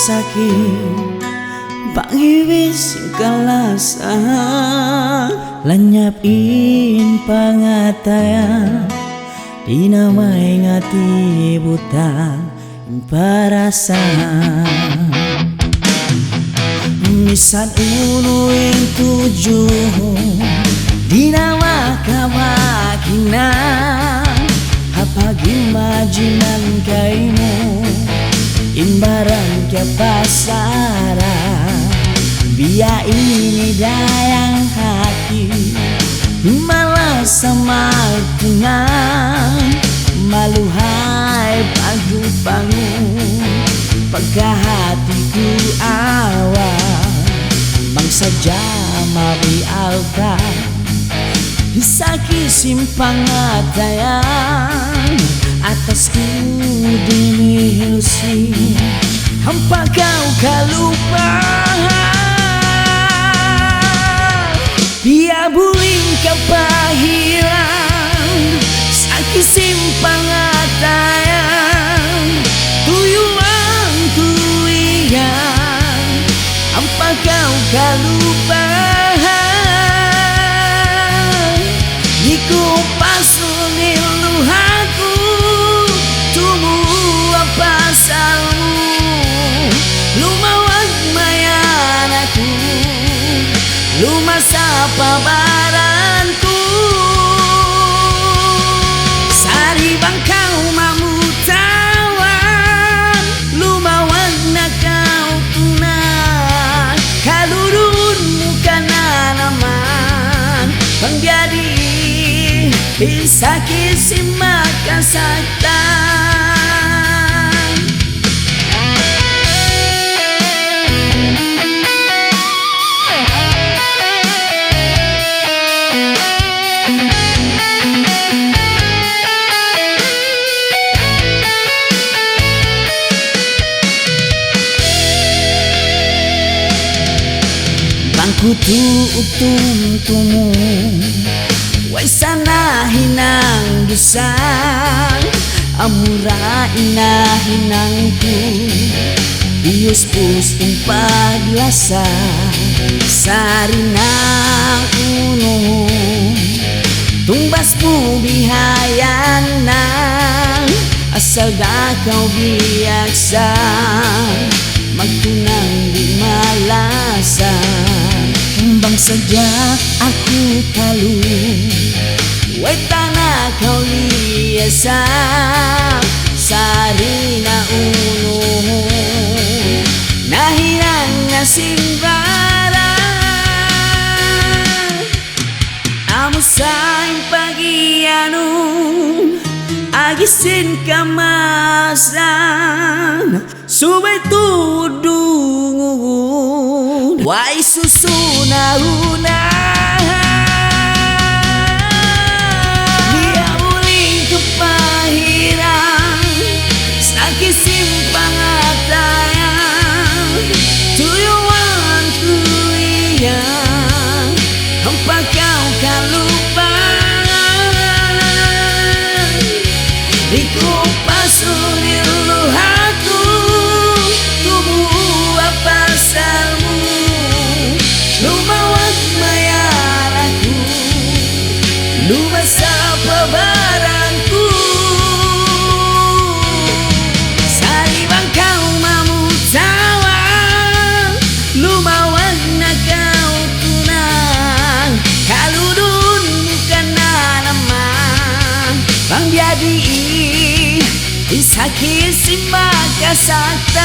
sakit pangibis kalasa lanyapin pangataya dinamai ngati buta perasaan misan uluin tujuh dinama kamakina apa gimajinan kaimu imbaran ke pasara biar ini dayang hati malah sama tenang malu hai panggu-panggu pegah hatiku awal bangsa jamabi alta disaki simpang atayang atasku dini ilusi hampa kau kalupa biar buling kepahiran sakit simpang atayang tuyuan kuian hampa kau kalupa iku pasuni luhaku tumu apa salmu lumawag mayan aku lumasa pabaranku saribang kau mamutawan lumawag na kau tunay kalurunmu ka na naman pangyari isaki si makasaktan bangku tu utum-tumu wai sana hinang dusang amura ina hinangku bius pus umpad lasa sarinang uno tumbas mu bihayana asal dah kau biaksa magtunang di malasa bang saja aku kalu wai tanah kau liasa sarina uno nahirang nasimbara amusain pagianu agisin kamasan subay tudungun wai susuna-una dia uling kepahiran sakit simpang atayang tuyuan kuliah hampa kau kalupa iku pasuni luhaku tubuh apa salmu lumawag mayaraku lumasa pabaranku saribang kau mamutawan lumawag na kau tunang kaludun bukan na naman bang biadi isaki si makasaktan